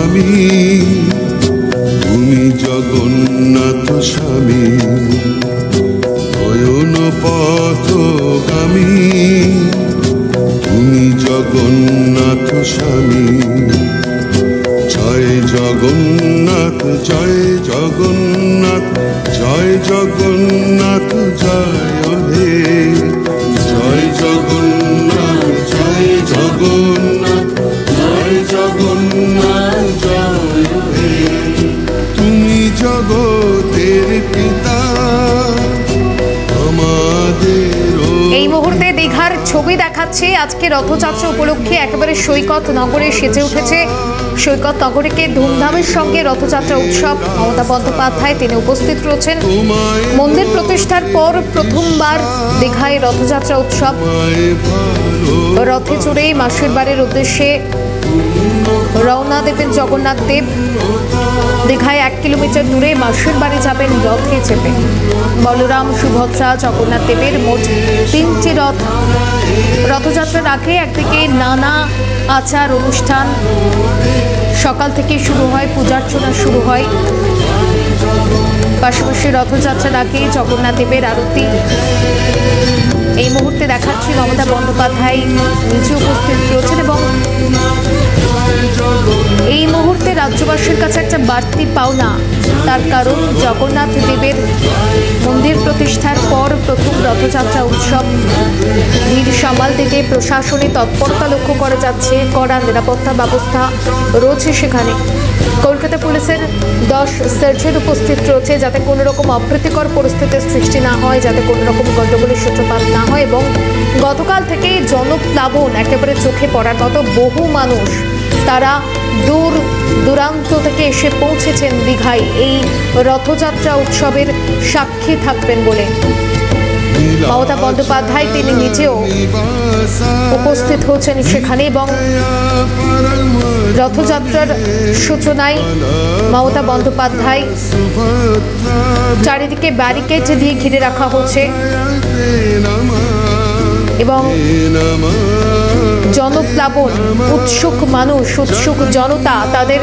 অবগামী, তুমি জগন্নাথ স্বামী, নয়ন পথগামী, তুমি জগন্নাথ স্বামী। জয় জগন্নাথ, জয় জগন্নাথ, জয় জগন্নাথ, জয় হে জয় জগন্নাথ, জয় জগন্নাথ, জয় জগন্নাথ, জয় হে। তুমি জগতের পিতা আমাদের। এই মুহূর্তে দীঘার ছবি দেখাচ্ছি। আজকে রথযাত্রা উপলক্ষে একেবারে সৈকত নগরে সেজে উঠেছে। সৈকত নগরীকে ধুমধামের সঙ্গে রথযাত্রা উৎসব। মমতা বন্দ্যোপাধ্যায় তিনি উপস্থিত রয়েছেন। মন্দির প্রতিষ্ঠার পর প্রথমবার দীঘায় রথযাত্রা উৎসব। রথে চড়ে মাসির বাড়ির উদ্দেশ্যে রওনা দেবেন জগন্নাথ দেব। দীঘায় 1 কিলোমিটার দূরে মাসির বাড়ি যাবেন রথে চেপে। বলরাম, সুভদ্রা, জগন্নাথ দেবের মোট 3টি রথ। রথযাত্রার আগে একদিকে নানা আচার অনুষ্ঠান সকাল থেকে শুরু হয়, পূজার্চনা শুরু হয়। পাশাপাশি রথযাত্রার আগে জগন্নাথ দেবের আরতি। এই মুহূর্তে দেখাচ্ছি মমতা বন্দ্যোপাধ্যায় নিজে উপস্থিত রয়েছেন এবং এই মুহূর্তে রাজ্যবাসীর কাছে একটা বাড়তি পাওনা। তার কারণ জগন্নাথ দেবের মন্দির প্রতিষ্ঠার পর প্রথম রথযাত্রা উৎসব। ভিড় সামাল দিতে প্রশাসনের তৎপরতা লক্ষ্য করা যাচ্ছে। কড়া নিরাপত্তা ব্যবস্থা রয়েছে সেখানে। কলকাতা পুলিশের 10 সার্জেন্ট উপস্থিত রয়েছে যাতে কোনো রকম অপ্রীতিকর পরিস্থিতির সৃষ্টি না হয়, যাতে কোনো রকম গণ্ডগোলের সূত্রপাত না হয়। এবং গতকাল থেকে জনপ্লাবন একেবারে চোখে পড়ার মতো। বহু মানুষ তারা দূর দূরান্ত থেকে এসে পৌঁছেছেন দীঘায় এই রথযাত্রা উৎসবের সাক্ষী থাকবেন বলে। মমতা বন্দ্যোপাধ্যায় তিনি নিজেও উপস্থিত হচ্ছেন সেখানে এবং রথযাত্রার সূচনায় মমতা বন্দ্যোপাধ্যায় চারিদিকে ব্যারিকেড দিয়ে ঘিরে রাখা হচ্ছে এবং জনপ্লাবন, উৎসুক মানুষ, উৎসুক জনতা তাদের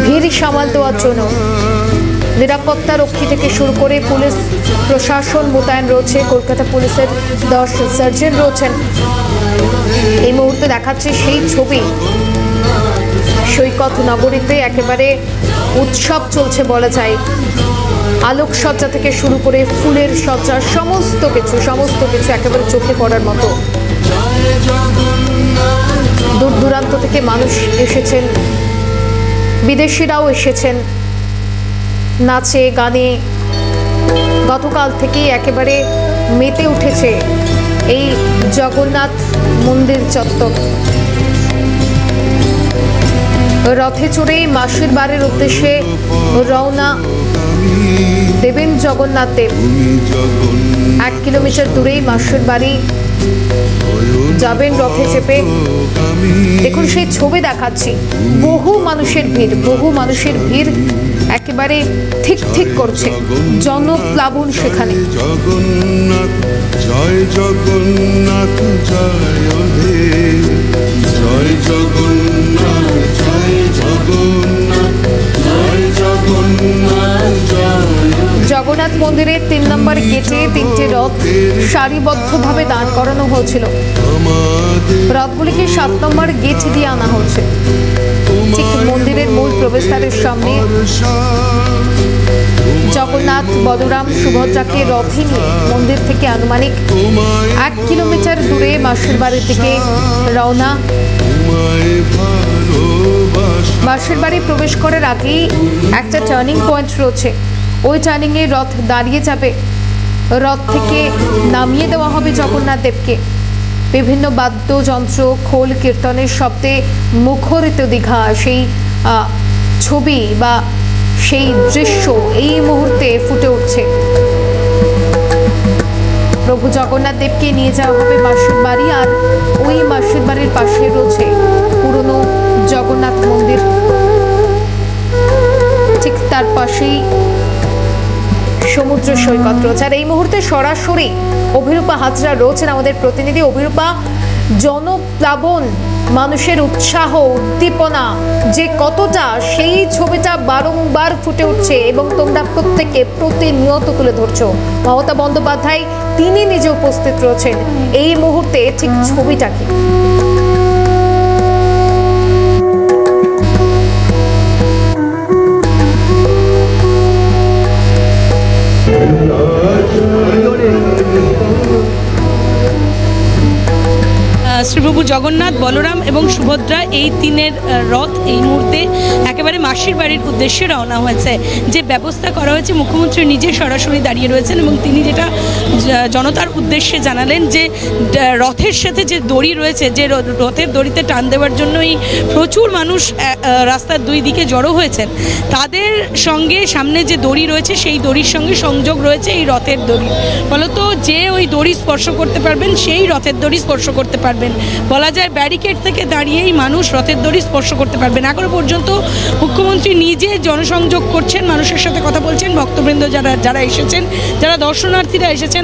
ভিড় সামাল দেওয়ার জন্য নিরাপত্তা রক্ষী থেকে শুরু করে পুলিশ প্রশাসন মোতায়েন রয়েছে। কলকাতা পুলিশের 10 সার্জেন্ট রয়েছেন। এই মুহূর্তে দেখাচ্ছে সেই ছবি। সৈকত নগরীতে একেবারে উৎসব চলছে বলা যায়। আলোকসজ্জা থেকে শুরু করে ফুলের সজ্জা, সমস্ত কিছু একেবারে চোখে পড়ার মতো। দূর দূরান্ত থেকে মানুষ এসেছেন, বিদেশিরাও এসেছেন নাচে গানে। গতকাল থেকে একেবারে মেতে উঠেছে এই জগন্নাথ মন্দির চত্বর। রথে চড়ে মাসির বাড়ির উদ্দেশ্যে রওনা দেবেন জগন্নাথ দেব। 1 কিলোমিটার দূরেই মাসির বাড়ি যাবেন রথে চেপে। দেখুন সেই ছবি দেখাচ্ছি। বহু মানুষের ভিড় একেবারে ঠিক করছে। জনপ্লাবন সেখানে। জগন্নাথ, জয় জগন্নাথ, জয় হে জয় জগন্নাথ, জয় জগন্নাথ, জয় জগন্নাথ, জয়। জগন্নাথ মন্দিরের 3 নম্বর গেটে 3টি রথ সারিবদ্ধভাবে দাঁড় করানো হয়েছিল। রথগুলিকে 7 নম্বর গেট দিয়ে আনা হচ্ছে। ঠিক মন্দিরের মূল প্রবেশদ্বারের সামনে জগন্নাথ, বলরাম, সুভদ্রাকে রথে নিয়ে মন্দির থেকে আনুমানিক 1 কিলোমিটার দূরে মাসির বাড়ির দিকে রওনা। মাসির বাড়ি প্রবেশ করার আগেই একটা টার্নিং পয়েন্ট রয়েছে। ওই টার্নিংয়ে রথ দাঁড়িয়ে যাবে। রথ থেকে নামিয়ে দেওয়া হবে জগন্নাথ দেবকে। বিভিন্ন বাদ্যযন্ত্র, খোল, কীর্তনের শব্দে মুখরিত দীঘা। সেই ছবি বা সেই দৃশ্য এই মুহূর্তে ফুটে উঠছে। প্রভু জগন্নাথ দেবকে নিয়ে যাওয়া হবে মাসির বাড়ি। আর ওই মাসির বাড়ির পাশে রয়েছে পুরনো জগন্নাথ মন্দির। ঠিক তার পাশেই সমুদ্র সৈকত রয়েছে। আর এই মুহূর্তে সরাসরি অভিরূপা হাজরা রয়েছেন আমাদের প্রতিনিধি। অভিরূপা, জনপ্লাবন মানুষের উৎসাহ উদ্দীপনা যে কতটা, সেই ছবিটা বারংবার ফুটে উঠছে এবং তোমরা প্রত্যেকে প্রতিনিয়ত তুলে ধরছো। মমতা বন্দ্যোপাধ্যায় তিনি নিজে উপস্থিত রয়েছেন এই মুহূর্তে, ঠিক ছবিটা কি? শ্রীপ্রভু জগন্নাথ, বলরাম এবং সুভদ্রা এই তিনের রথ এই মুহূর্তে একেবারে মাসির বাড়ির উদ্দেশ্যে রওনা হয়েছে। যে ব্যবস্থা করা হয়েছে, মুখ্যমন্ত্রী নিজে সরাসরি দাঁড়িয়ে রয়েছেন এবং তিনি যেটা জনতার উদ্দেশ্যে জানালেন যে রথের সাথে যে দড়ি রয়েছে, যে রথের দড়িতে টান দেওয়ার জন্যই প্রচুর মানুষ রাস্তার দুই দিকে জড়ো হয়েছেন, তাদের সঙ্গে সামনে যে দড়ি রয়েছে সেই দড়ির সঙ্গে সংযোগ রয়েছে এই রথের দড়ি। ফলত যে ওই দড়ি স্পর্শ করতে পারবেন সেই রথের দড়ি স্পর্শ করতে পারবেন। বলা যায় ব্যারিকেড থেকে দাঁড়িয়েই মানুষ রথের দড়ি স্পর্শ করতে পারবেন। এখনো পর্যন্ত মুখ্যমন্ত্রী নিজে জনসংযোগ করছেন, মানুষের সাথে কথা বলছেন। ভক্তবৃন্দ যারা এসেছেন, যারা দর্শনার্থীরা এসেছেন,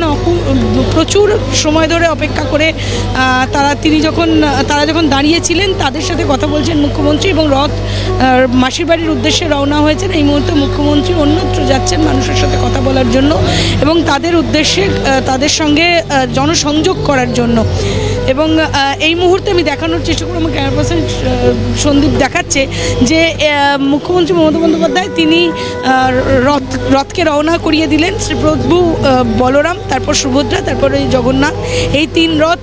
প্রচুর সময় ধরে অপেক্ষা করে তারা যখন দাঁড়িয়েছিলেন তাদের সাথে কথা বলছেন মুখ্যমন্ত্রী এবং রথ মাসির বাড়ির উদ্দেশ্যে রওনা হয়েছেন। এই মুহূর্তে মুখ্যমন্ত্রী অন্যত্র যাচ্ছেন মানুষের সাথে কথা বলার জন্য এবং তাদের উদ্দেশ্যে তাদের সঙ্গে জনসংযোগ করার জন্য। এবং এই মুহূর্তে আমি দেখানোর চেষ্টা করব, আমার ক্যামেরা পার্সন সন্দীপ দেখাচ্ছে যে মুখ্যমন্ত্রী মমতা বন্দ্যোপাধ্যায় তিনি রথকে রওনা করিয়ে দিলেন। শ্রীপ্রভু বলরাম, তারপর সুভদ্রা, তারপরে জগন্নাথ, এই তিন রথ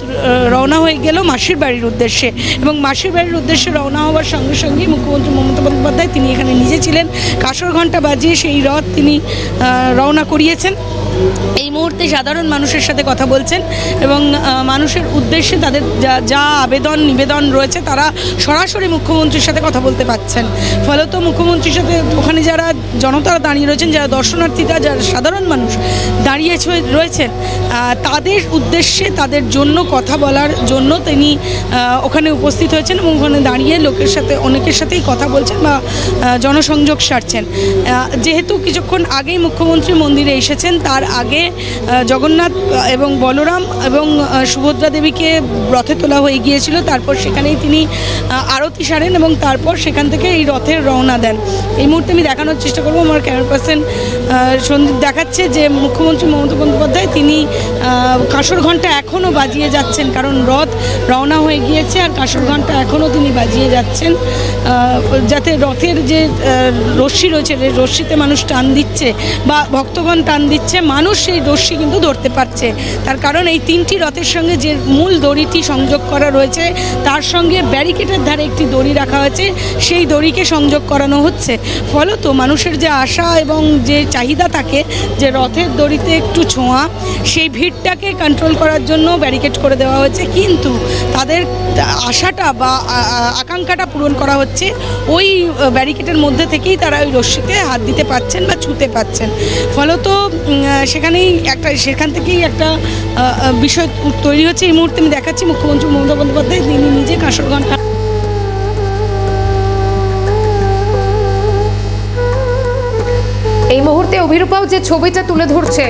রওনা হয়ে গেল মাসির বাড়ির উদ্দেশ্যে। এবং মাসির বাড়ির উদ্দেশ্যে রওনা হওয়ার সঙ্গে সঙ্গে মুখ্যমন্ত্রী মমতা বন্দ্যোপাধ্যায় তিনি এখানে নিজে ছিলেন, কাঁসর ঘণ্টা বাজিয়ে সেই রথ তিনি রওনা করিয়েছেন। এই মুহূর্তে সাধারণ মানুষের সাথে কথা বলছেন এবং মানুষের উদ্দেশ্যে তাদের যা আবেদন নিবেদন রয়েছে তারা সরাসরি মুখ্যমন্ত্রীর সাথে কথা বলতে পারছেন। ফলত মুখ্যমন্ত্রীর সাথে ওখানে যারা জনতারা দাঁড়িয়ে রয়েছেন, যারা দর্শনার্থীরা, যারা সাধারণ মানুষ দাঁড়িয়ে রয়েছেন, তাদের উদ্দেশ্যে তাদের জন্য কথা বলার জন্য তিনি ওখানে উপস্থিত হয়েছেন এবং ওখানে দাঁড়িয়ে অনেকের সাথেই কথা বলছেন বা জনসংযোগ সারছেন। যেহেতু কিছুক্ষণ আগেই মুখ্যমন্ত্রী মন্দিরে এসেছেন, তার আগে জগন্নাথ এবং বলরাম এবং সুভদ্রা দেবীকে রথে তোলা হয়ে গিয়েছিল। তারপর সেখানেই তিনি আরতি সারেন এবং তারপর সেখান থেকে এই রথের রওনা দেন। এই মুহূর্তে আমি দেখানোর চেষ্টা করবো, আমার ক্যামেরা পার্সন সন্দীপ দেখাচ্ছে যে মুখ্যমন্ত্রী মমতা বন্দ্যোপাধ্যায় তিনি কাঁসর ঘণ্টা এখনও বাজিয়ে যাচ্ছেন, কারণ রথ রওনা হয়ে গিয়েছে আর কাঁসর ঘণ্টা এখনও তিনি বাজিয়ে যাচ্ছেন, যাতে রথের যে রশ্মি রয়েছে, রশ্মিতে মানুষ টান দিচ্ছে বা ভক্তগণ টান দিচ্ছে, মানুষ সেই রশ্মি কিন্তু ধরতে পারছে। তার কারণ এই তিনটি রথের সঙ্গে যে মূল দড়িটি সংযোগ করা রয়েছে তার সঙ্গে ব্যারিকেডের ধারে একটি দড়ি রাখা হয়েছে, সেই দড়িকে সংযোগ করানো হচ্ছে। ফলত মানুষের যে আশা এবং যে চাহিদা থাকে যে রথের দড়িতে একটু ছোঁয়া, সেই ভিড়টাকে কন্ট্রোল করার জন্য ব্যারিকেড করে দেওয়া হয়েছে, কিন্তু তাদের আশাটা বা আকাঙ্ক্ষাটা পূরণ করা হচ্ছে ওই ব্যারিকেডের মধ্যে থেকেই তারা ওই রশ্মিতে হাত দিতে পারছেন বা ছুঁতে পারছেন। ফলত সেখান থেকেই একটা বিষয় তৈরি হচ্ছে। এই মুহূর্তে আমি দেখাচ্ছি মুখ্যমন্ত্রী মমতা বন্দ্যোপাধ্যায় তিনি নিজে কাঁসর ঘণ্টা এই মুহূর্তে অভিরূপাও যে ছবিটা তুলে ধরছে,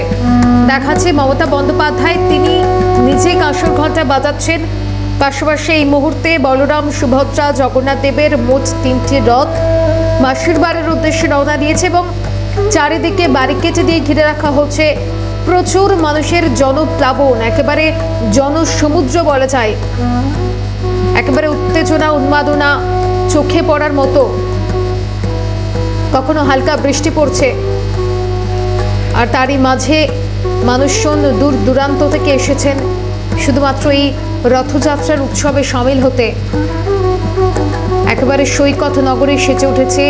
দেখাচ্ছে মমতা বন্দ্যোপাধ্যায় তিনি নিজে কাঁসর ঘণ্টা বাজাচ্ছেন। পাশাপাশি এই মুহূর্তে বলরাম, সুভদ্রা, জগন্নাথ দেবের মোট তিনটি রথ মাসির বাড়ির উদ্দেশ্যে রওনা দিয়েছে এবং চারিদিকে ব্যারিকেড দিয়ে ঘিরে রাখা হচ্ছে। প্রচুর মানুষের জনপ্লাবন, একেবারে জনসমুদ্র বলা যায়, একেবারে উত্তেজনা উন্মাদনা চোখে পড়ার মতো। কখনো হালকা বৃষ্টি পড়ছে আর তারই মাঝে মানুষজন দূর দূরান্ত থেকে এসেছেন শুধুমাত্র এই রথযাত্রার উৎসবে সামিল হতে। একেবারে সৈকত নগরে সেজে উঠেছে,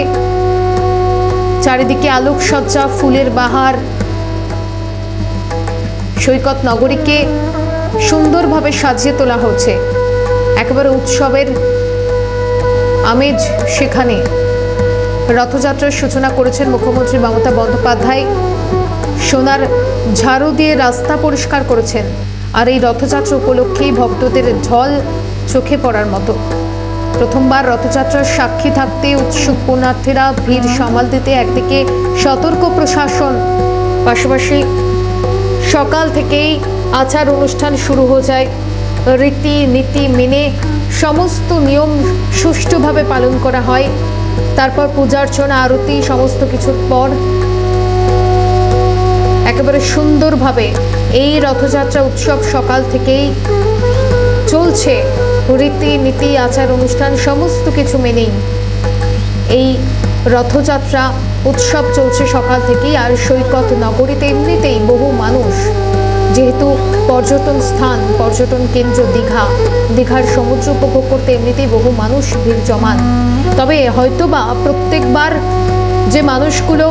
চারিদিকে আলোকসজ্জা, ফুলের বাহার। সৈকত নগরীকে সুন্দরভাবে সাজিয়ে তোলা হচ্ছে, একেবারে উৎসবের আমেজ সেখানে। রথযাত্রার সূচনা করেছেন মুখ্যমন্ত্রী মমতা বন্দ্যোপাধ্যায়, সোনার ঝাড়ু দিয়ে রাস্তা পরিষ্কার করেছেন। আর এই রথযাত্রা উপলক্ষেই ভক্তদের ঢল চোখে পড়ার মতো। প্রথমবার রথযাত্রার সাক্ষী থাকতে উৎসুক পুণ্যার্থীরা ভিড় সামাল দিতে একদিকে সতর্ক প্রশাসন, পাশাপাশি সকাল থেকেই আচার অনুষ্ঠান শুরু হয়ে যায় রীতি নীতি মেনে। সমস্ত নিয়ম সুষ্ঠুভাবে পালন করা হয়। তারপর পূজার্চনা, আরতি, সমস্ত কিছুর পর একেবারে সুন্দরভাবে এই রথযাত্রা উৎসব সকাল থেকেই চলছে। রীতি নীতি, আচার অনুষ্ঠান সমস্ত কিছু মেনেই এই রথযাত্রা উৎসব চলছে সকাল থেকেই। আর সৈকত নগরীতে এমনিতেই বহু মানুষ, যেহেতু পর্যটন স্থান, পর্যটন কেন্দ্র দীঘার সমুদ্র উপভোগ করতে এমনিতেই বহু মানুষ ভিড় জমান। তবে হয়তোবা প্রত্যেকবার যে মানুষগুলো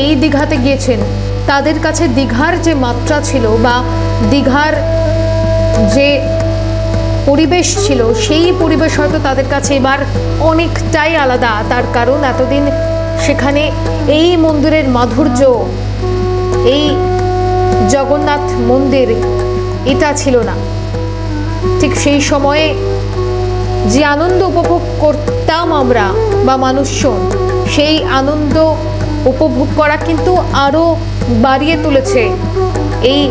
এই দীঘাতে গিয়েছেন তাদের কাছে দীঘার যে মাত্রা ছিল বা দীঘার যে পরিবেশ ছিল সেই পরিবেশ হয়তো তাদের কাছে এবার অনেকটাই আলাদা। তার কারণ এতদিন সেখানে এই মন্দিরের মাধুর্য, এই জগন্নাথ মন্দির এটা ছিল না। ঠিক সেই সময়ে যে আনন্দ উপভোগ করতাম আমরা বা মানুষজন, সেই আনন্দ উপভোগ করা কিন্তু আরও বাড়িয়ে তুলেছে এই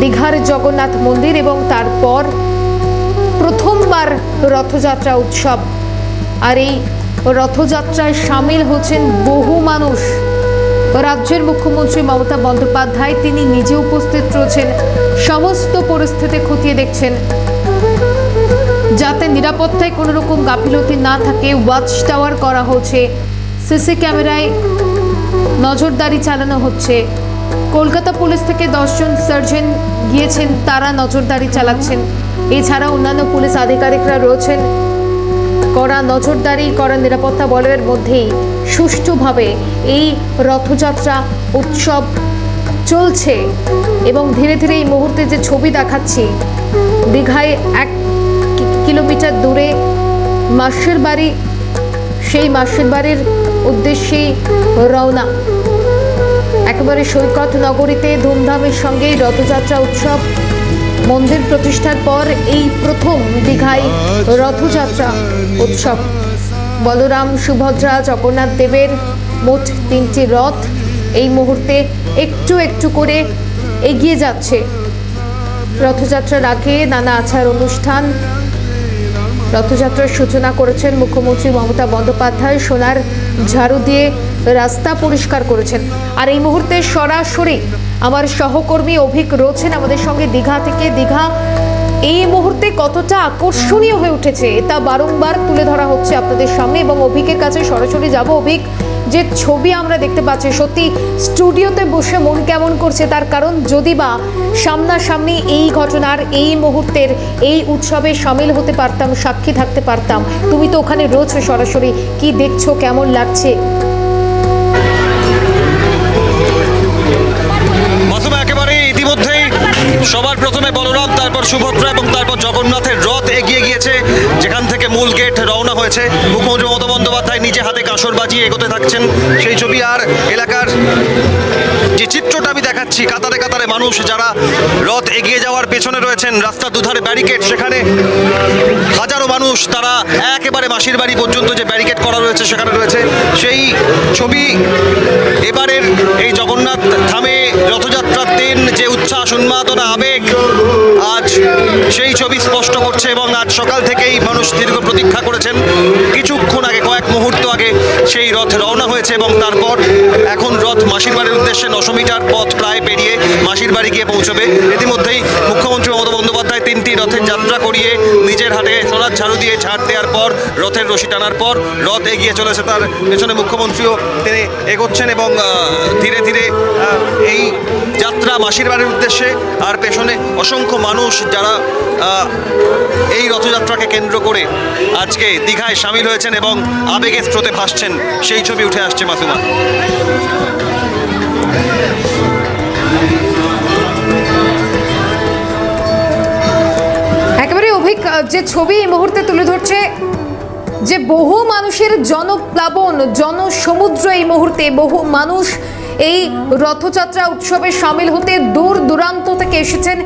দীঘার জগন্নাথ মন্দির। এবং তারপর প্রথমবার রথযাত্রা উৎসব, আর এই রথযাত্রায় সামিল হচ্ছেন বহু মানুষ। রাজ্যের মুখ্যমন্ত্রী মমতা বন্দ্যোপাধ্যায় তিনি নিজে উপস্থিত রয়েছেন, সমস্ত পরিস্থিতি খতিয়ে দেখছেন যাতে নিরাপত্তায় কোনো রকম গাফিলতি না থাকে। ওয়াচ টাওয়ার করা হচ্ছে, সিসি ক্যামেরায় নজরদারি চালানো হচ্ছে। কলকাতা পুলিশ থেকে 10 জন সার্জেন্ট গিয়েছেন, তারা নজরদারি চালাচ্ছেন। এছাড়া অন্যান্য পুলিশ আধিকারিকরা রয়েছেন। কড়া নজরদারি, কড়া নিরাপত্তা বলয়ের মধ্যেই সুষ্ঠুভাবে এই রথযাত্রা উৎসব চলছে। এবং ধীরে ধীরে এই মুহূর্তে যে ছবি দেখাচ্ছি, দীঘায় 1 কিলোমিটার দূরে মাসির বাড়ি, সেই মাসির বাড়ির উদ্দেশ্যেই রওনা। একেবারে সৈকত নগরীতে ধুমধামের সঙ্গে রথযাত্রা উৎসব। মন্দির প্রতিষ্ঠার পর এই প্রথম দীঘায় রথযাত্রা উৎসব। বলরাম, সুভদ্রা, জগন্নাথ দেবের মোট 3টি রথ এই মুহূর্তে একটু একটু করে এগিয়ে যাচ্ছে। রথযাত্রার আগে নানা আচার অনুষ্ঠান, রথযাত্রার সূচনা করেছেন মুখ্যমন্ত্রী মমতা বন্দ্যোপাধ্যায়। সোনার ঝাড়ু দিয়ে রাস্তা পরিষ্কার করেছেন। আর এই মুহূর্তে সরাসরি আমার সহকর্মী অভিক রয়েছেন আমাদের সঙ্গে দীঘা থেকে। দীঘা এই মুহূর্তে কতটা আকর্ষণীয় হয়ে উঠেছে তা বারংবার তুলে ধরা হচ্ছে আপনাদের সামনে, এবং অভিকের কাছে সরাসরি যাব। অভিক, যে ছবি আমরা দেখতে পাচ্ছি, সত্যি স্টুডিওতে বসে মন কেমন করছে। তার কারণ যদি বা সামনাসামনি এই ঘটনার, এই মুহূর্তের, এই উৎসবে সামিল হতে পারতাম, সাক্ষী থাকতে পারতাম। তুমি তো ওখানে রয়েছো সরাসরি, কি দেখছো, কেমন লাগছে? একেবারে ইতিমধ্যেই সবার প্রথমে বলরাম, তারপর সুভদ্রা এবং তারপর জগন্নাথের রথ এগিয়ে গিয়েছে, যেখান থেকে মূল গেট রওনা হয়েছে। মুখ্যমন্ত্রী মমতা বন্দ্যোপাধ্যায় নিজে হাতে কাঁসর বাজিয়ে এগোতে থাকছেন সেই ছবি। আর এলাকার যে চিত্রটা আমি দেখাচ্ছি, কাতারে কাতারে মানুষ যারা রথ এগিয়ে যাওয়ার পেছনে রয়েছেন, রাস্তার দুধারে ব্যারিকেড, সেখানে হাজারো মানুষ, তারা একেবারে মাসির বাড়ি পর্যন্ত যে ব্যারিকেড করা রয়েছে সেখানে রয়েছে। সেই ছবি এবারের এই জগন্নাথ ধামে রথযাত্রার দিন যে উচ্ছ্বাস, উন্মাদনা, আবেগ আজ সেই ছবি স্পষ্ট করছে। এবং আজ সকাল থেকেই মানুষ দীর্ঘ প্রতীক্ষা করেছেন। কিছুক্ষণ আগে, কয়েক মুহূর্ত আগে সেই রথ রওনা হয়েছে এবং তারপর এখন রথ মাসির বাড়ির উদ্দেশ্যে 900 মিটার পথ প্রায় পেরিয়ে মাসির বাড়ি গিয়ে পৌঁছবে। ইতিমধ্যেই মুখ্যমন্ত্রী মমতা বন্দ্যোপাধ্যায় 3টি রথের যাত্রা করিয়ে নিজের হাতে সোনার ঝাড়ু দিয়ে ঝাড় দেওয়ার পর, রথের রশি টানার পর রথ এগিয়ে চলেছে। তার পেছনে মুখ্যমন্ত্রীও তিনি এগোচ্ছেন এবং ধীরে ধীরে এই যাত্রা মাসির বাড়ির উদ্দেশ্যে। আর পেছনে অসংখ্য মানুষ যারা এই রথযাত্রাকে কেন্দ্র করে আজকে দীঘায় সামিল হয়েছেন এবং আবেগের স্রোতে ভাসছেন, সেই ছবি উঠে আসছে। মাসুমা, একেবারে অভিক, যে ছবি এই মুহূর্তে তুলে ধরছে, যে বহু মানুষের জনপ্লাবন, জনসমুদ্র, এই মুহূর্তে বহু মানুষ এই রথযাত্রা উৎসবে সামিল হতে দূর দূরান্ত থেকে এসেছেন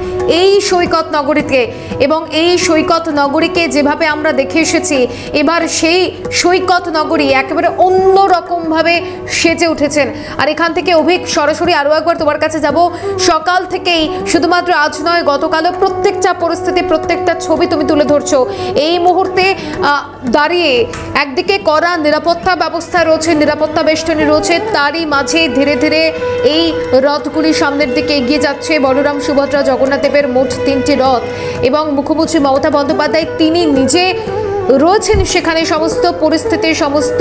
এই সৈকত নগরীতে, এবং এই সৈকত নগরীকে যেভাবে আমরা দেখে এসেছি, এবার সেই সৈকত নগরী একেবারে অন্য রকম ভাবে সেজে উঠেছেন। আর এখান থেকে অভিক সরাসরি আরো একবার তোমার কাছে যাব। সকাল থেকেই শুধুমাত্র আজ নয়, গতকালও প্রত্যেকটা পরিস্থিতি, প্রত্যেকটা ছবি তুমি তুলে ধরছো। এই মুহূর্তে দাঁড়িয়ে একদিকে কড়া নিরাপত্তা ব্যবস্থা রয়েছে, নিরাপত্তা বেষ্টনী রয়েছে, তারই মাঝে ধীরে ধীরে এই রথগুলি সামনের দিকে এগিয়ে যাচ্ছে। বলরাম, সুভদ্রা, জগন্নাথ দেবের মোট 3টি রথ, এবং মুখ্যমন্ত্রী মমতা বন্দ্যোপাধ্যায় তিনি নিজে রয়েছেন সেখানে। সমস্ত পরিস্থিতি, সমস্ত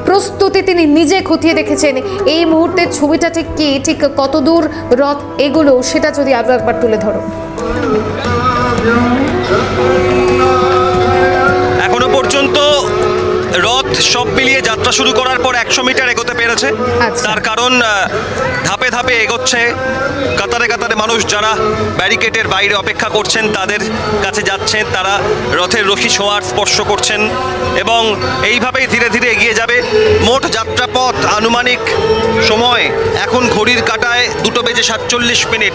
প্রস্তুতি তিনি নিজে খতিয়ে দেখেছেন। এই মুহূর্তের ছবিটা ঠিক কি, ঠিক কতদূর রথ এগুলো, সেটা যদি আরো একবার তুলে ধরো। এখনো পর্যন্ত রথ সব মিলিয়ে যাত্রা শুরু করার পর 100 মিটার এগোতে পেরেছে। তার কারণ ধাপে ধাপে এগোচ্ছে, কাতারে কাতারে মানুষ যারা ব্যারিকেডের বাইরে অপেক্ষা করছেন তাদের কাছে যাচ্ছেন, তারা রথের রশি ছোঁয়ার স্পর্শ করছেন, এবং এইভাবেই ধীরে ধীরে এগিয়ে যাবে। মোট যাত্রাপথ আনুমানিক সময় এখন ঘড়ির কাঁটায় 2:47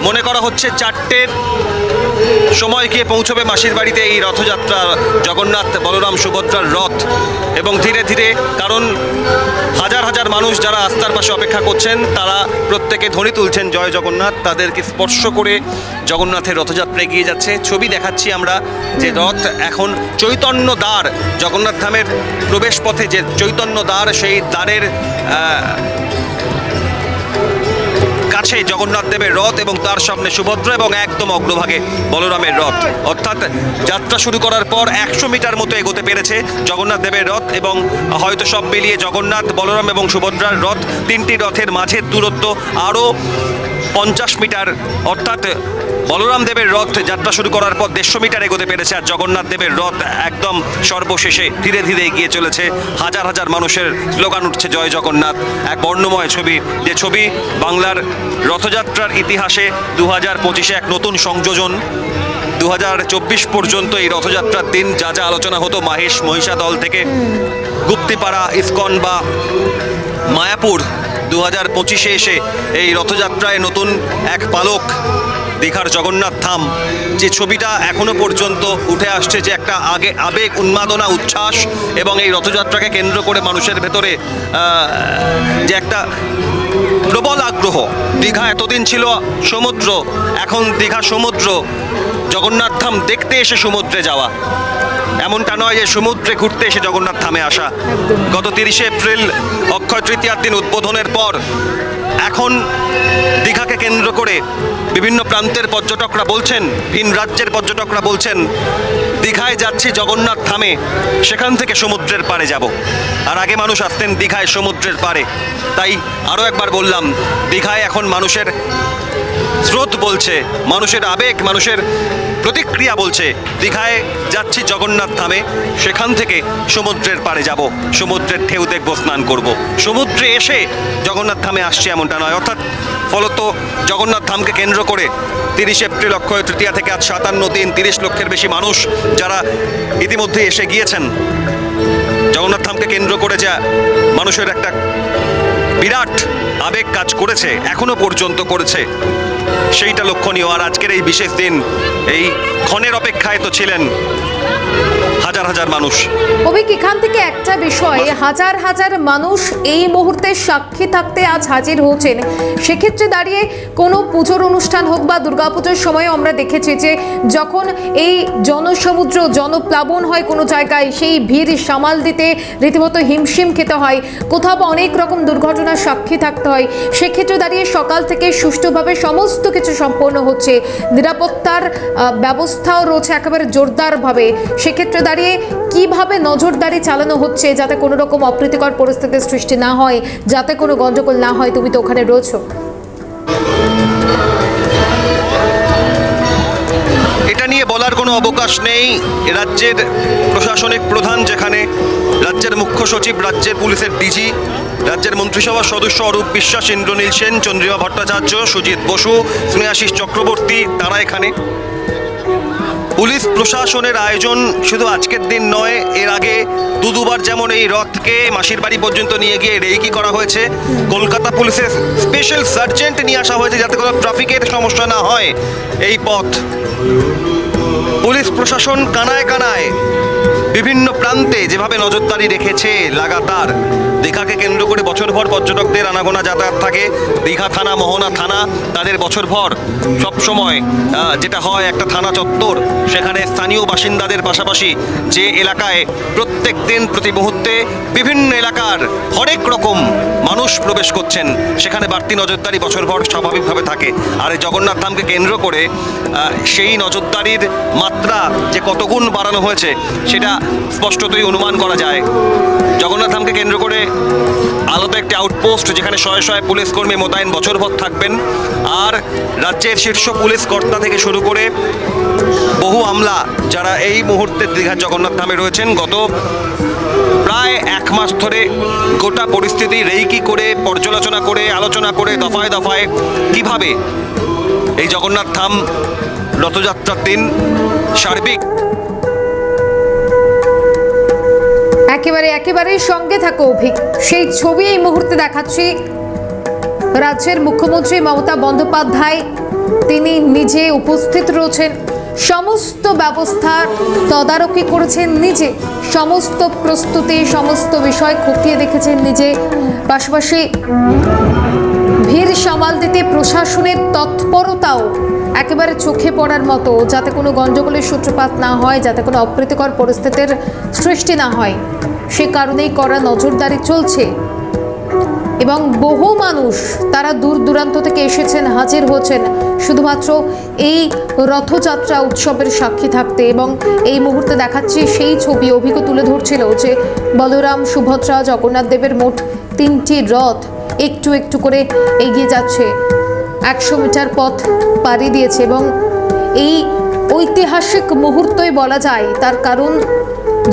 মনে করা হচ্ছে 4টের সময় গিয়ে পৌঁছবে মাসির বাড়িতে এই রথযাত্রা, জগন্নাথ বলরাম সুভদ্রার রথ। এবং ধীরে ধীরে, কারণ হাজার হাজার মানুষ যারা আস্থার পাশে অপেক্ষা করছেন তারা প্রত্যেকে ধ্বনি তুলছেন জয় জগন্নাথ, তাদেরকে স্পর্শ করে জগন্নাথের রথযাত্রা এগিয়ে যাচ্ছে। ছবি দেখাচ্ছি আমরা যে রথ এখন চৈতন্য দ্বার, জগন্নাথ ধামের প্রবেশ পথে যে চৈতন্য দ্বার, সেই দ্বারের কাছে জগন্নাথ দেবের রথ, এবং তার সামনে সুভদ্রা, এবং একদম অগ্রভাগে বলরামের রথ। অর্থাৎ যাত্রা শুরু করার পর 100 মিটার মতো এগোতে পেরেছে জগন্নাথ দেবের রথ, এবং হয়তো সব মিলিয়ে জগন্নাথ, বলরাম এবং সুভদ্রার রথ, 3টি রথের মাঝের দূরত্ব আরও 50 মিটার। অর্থাৎ বলরাম দেবের রথ যাত্রা শুরু করার পর 150 মিটার এগোতে পেরেছে, আর জগন্নাথ দেবের রথ একদম সর্বশেষে ধীরে ধীরে এগিয়ে চলেছে। হাজার হাজার মানুষের স্লোগান উঠছে জয় জগন্নাথ। এক বর্ণময় ছবি, যে ছবি বাংলার রথযাত্রার ইতিহাসে 2025-এ এক নতুন সংযোজন। 2024 পর্যন্ত এই রথযাত্রার দিন যা যা আলোচনা হতো, মাহেশ মহিষাদল থেকে গুপ্তিপাড়া, ইসকন বা মায়াপুর, 2025-এ এসে এই রথযাত্রায় নতুন এক পালক, দীঘার জগন্নাথ ধাম। যে ছবিটা এখনো পর্যন্ত উঠে আসছে, যে একটা আবেগ, উন্মাদনা, উচ্ছ্বাস, এবং এই রথযাত্রাকে কেন্দ্র করে মানুষের ভেতরে যে একটা প্রবল আগ্রহ। দীঘা এতদিন ছিল সমুদ্র, এখন দীঘা সমুদ্র, জগন্নাথ ধাম দেখতে এসে সমুদ্রে যাওয়া, এমনটা নয় যে সমুদ্রে ঘুরতে এসে জগন্নাথ ধামে আসা। গত 30শে এপ্রিল অক্ষয় তৃতীয়ার দিন উদ্বোধনের পর এখন দীঘাকে কেন্দ্র করে বিভিন্ন প্রান্তের পর্যটকরা বলছেন, ভিন রাজ্যের পর্যটকরা বলছেন, দীঘায় যাচ্ছি জগন্নাথ ধামে, সেখান থেকে সমুদ্রের পাড়ে যাব। আর আগে মানুষ আসতেন দীঘায় সমুদ্রের পাড়ে। তাই আরও একবার বললাম, দীঘায় এখন মানুষের স্রোত বলছে, মানুষের আবেগ, মানুষের প্রতিক্রিয়া বলছে দীঘায় যাচ্ছি জগন্নাথ ধামে, সেখান থেকে সমুদ্রের পাড়ে যাব, সমুদ্রের ঢেউ দেখব, স্নান করব। সমুদ্রে এসে জগন্নাথ ধামে আসছে এমনটা নয়। অর্থাৎ ফলত জগন্নাথ ধামকে কেন্দ্র করে 30 এপ্রিল অক্ষয় তৃতীয়া থেকে আজ 57 দিন 30 লক্ষের বেশি মানুষ যারা ইতিমধ্যে এসে গিয়েছেন। জগন্নাথ ধামকে কেন্দ্র করে যা মানুষের একটা বিরাট আবেগ কাজ করেছে, এখনো পর্যন্ত করেছে, সেইটা লক্ষণীয়। আর আজকের এই বিশেষ দিন, এই ক্ষণের অপেক্ষায় তো ছিলেন হাজার হাজার মানুষ। অভিক, এখান থেকে একটা বিষয়, হাজার হাজার মানুষ এই মুহূর্তে সাক্ষী থাকতে আজ হাজির হচ্ছেন। সেক্ষেত্রে দাঁড়িয়ে কোনো পুজোর অনুষ্ঠান হোক বা দুর্গাপুজোর সময় আমরা দেখেছি যে যখন এই জনসমুদ্র, জনপ্লাবন হয় কোনো জায়গায়, সেই ভিড় সামাল দিতে রীতিমতো হিমশিম খেতে হয়, কোথাও অনেক রকম দুর্ঘটনার সাক্ষী থাকতে হয়। সেক্ষেত্রে দাঁড়িয়ে সকাল থেকে সুষ্ঠুভাবে সমস্ত কিছু সম্পন্ন হচ্ছে, নিরাপত্তার ব্যবস্থাও রয়েছে একেবারে জোরদারভাবে। সেক্ষেত্রে দাঁড়িয়ে কিভাবে নজরদারি চালানো হচ্ছে যাতে কোনো রকম অপ্রীতিকর পরিস্থিতির সৃষ্টি না হয়, যাতে কোনো গন্ডগোল না হয়? তুমি তো ওখানে রয়েছো। এটা নিয়ে বলার কোনো অবকাশ নেই। রাজ্যের প্রশাসনিক প্রধান, যেখানে রাজ্যের মুখ্য সচিব, রাজ্যের পুলিশের ডিজি, রাজ্যের মন্ত্রিসভার সদস্য অরূপ বিশ্বাস, ইন্দ্রনীল সেন, চন্দ্রিমা ভট্টাচার্য, সুজিত বসু, স্নেহাশিস চক্রবর্তী, তারা এখানে। পুলিশ প্রশাসনের আয়োজন শুধু আজকের দিন নয়, এর আগে দুবার যেমন এই রথকে মাসির বাড়ি পর্যন্ত নিয়ে গিয়ে রেকি করা হয়েছে। কলকাতা পুলিশের স্পেশাল সার্জেন্ট নিয়ে আসা হয়েছে যাতে কোনো ট্রাফিকের সমস্যা না হয় এই পথ। পুলিশ প্রশাসন কানায় কানায় বিভিন্ন প্রান্তে যেভাবে নজরদারি রেখেছে লাগাতার। দীঘাকে কেন্দ্র করে বছরভর পর্যটকদের আনাগোনা যাতায়াত থাকে। দীঘা থানা, মোহনা থানা, তাদের বছরভর সবসময় যেটা হয় একটা থানা চত্বর, সেখানে স্থানীয় বাসিন্দাদের পাশাপাশি যে এলাকায় প্রত্যেক দিন প্রতি মুহূর্তে বিভিন্ন এলাকার হরেক রকম মানুষ প্রবেশ করছেন, সেখানে বাড়তি নজরদারি বছরভর স্বাভাবিকভাবে থাকে। আর এই জগন্নাথ ধামকে কেন্দ্র করে সেই নজরদারির মাত্রা যে কত গুণ বাড়ানো হয়েছে সেটা স্পষ্টতই অনুমান করা যায়। জগন্নাথ ধামকে কেন্দ্র করে আলাদা একটি আউটপোস্ট, যেখানে শয়ে শয়ে পুলিশ কর্মী মোতায়েন বছরভর থাকবেন। আর রাজ্যের শীর্ষ পুলিশ কর্তা থেকে শুরু করে বহু আমলা যারা এই মুহূর্তে দীঘার জগন্নাথ ধামে রয়েছেন, গত প্রায় 1 মাস ধরে গোটা পরিস্থিতি রেকি করে, পর্যালোচনা করে, আলোচনা করে দফায় দফায় কিভাবে এই জগন্নাথ ধাম রথযাত্রার দিন সার্বিক একেবারে সঙ্গে থাকো অভিক। সেই ছবি এই মুহূর্তে দেখাচ্ছি। রাজ্যের মুখ্যমন্ত্রী মমতা বন্দ্যোপাধ্যায় তিনি নিজে উপস্থিত রয়েছেন, সমস্ত ব্যবস্থার তদারকি করেছেন নিজে, সমস্ত প্রস্তুতি, সমস্ত বিষয় খতিয়ে দেখেছেন নিজে। পাশাপাশি ভিড় সামাল দিতে প্রশাসনের তৎপরতাও একেবারে চোখে পড়ার মতো, যাতে কোনো গণ্ডগোলের সূত্রপাত না হয়, যাতে কোনো অপ্রীতিকর পরিস্থিতির সৃষ্টি না হয়, সে কারণেই কড়া নজরদারি চলছে। এবং বহু মানুষ তারা দূর দূরান্ত থেকে এসেছেন, হাজির হচ্ছেন শুধুমাত্র এই রথযাত্রা উৎসবের সাক্ষী থাকতে। এবং এই মুহূর্তে দেখাচ্ছি সেই ছবি অভিজ্ঞ তুলে ধরছিল যে বলরাম, সুভদ্রা, জগন্নাথ দেবের মোট 3টি রথ একটু একটু করে এগিয়ে যাচ্ছে, 100 মিটার পথ পাড়ি দিয়েছে। এবং এই ঐতিহাসিক মুহূর্তই বলা যায়, তার কারণ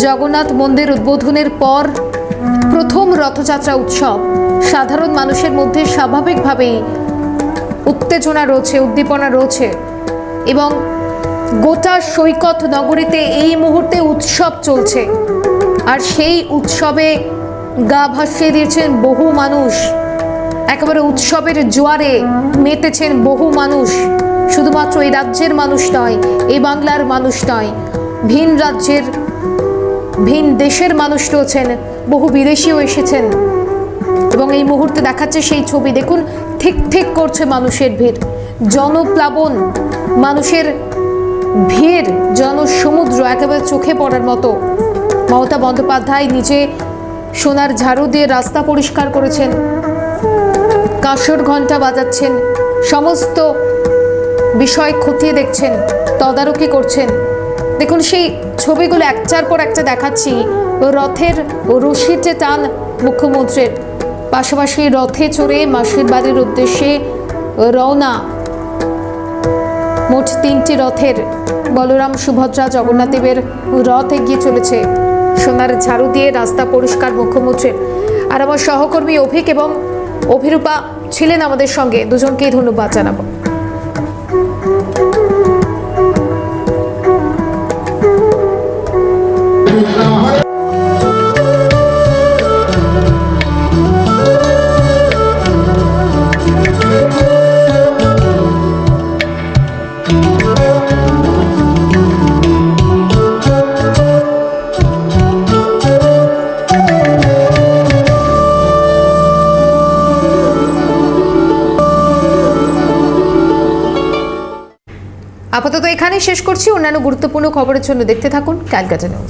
জগন্নাথ মন্দির উদ্বোধনের পর প্রথম রথযাত্রা উৎসব। সাধারণ মানুষের মধ্যে স্বাভাবিকভাবেই উত্তেজনা রয়েছে, উদ্দীপনা রয়েছে এবং গোটা সৈকত নগরীতে এই মুহূর্তে উৎসব চলছে। আর সেই উৎসবে গা ভাসিয়ে দিয়েছেন বহু মানুষ, একেবারে উৎসবের জোয়ারে মেতেছেন বহু মানুষ। শুধুমাত্র এই রাজ্যের মানুষ নয়, এই বাংলার মানুষ নয়, ভিন রাজ্যের, ভিন দেশের মানুষ রয়েছেন, বহু বিদেশিও এসেছেন। এবং এই মুহূর্তে দেখাচ্ছে সেই ছবি, দেখুন ঠিক ঠিক করছে মানুষের ভিড়, জনপ্লাবন, মানুষের ভিড়, জনসমুদ্র একেবারে চোখে পড়ার মতো। মমতা বন্দ্যোপাধ্যায় নিজে সোনার ঝাড়ু দিয়ে রাস্তা পরিষ্কার করেছেন, কাঁসর ঘণ্টা বাজাচ্ছেন, সমস্ত বিষয় খতিয়ে দেখছেন, তদারকি করছেন। দেখুন সেই ছবিগুলো একটার পর একটা দেখাচ্ছি। রথের রশিতে টান মুখ্যমন্ত্রীর, পাশাপাশি রথে চড়ে মাসির বাড়ির উদ্দেশ্যে রওনা। মোট 3টি রথের, বলরাম, সুভদ্রা, জগন্নাথ দেবের রথ এগিয়ে চলেছে। সোনার ঝাড়ু দিয়ে রাস্তা পরিষ্কার মুখ্যমন্ত্রীর। আর আমার সহকর্মী অভিক এবং অভিরূপা ছিলেন আমাদের সঙ্গে, দুজনকেই ধন্যবাদ জানাবো। আপাতত এখানেই শেষ করছি। অন্যান্য গুরুত্বপূর্ণ খবরের জন্য দেখতে থাকুন ক্যালকাটা নিউজ।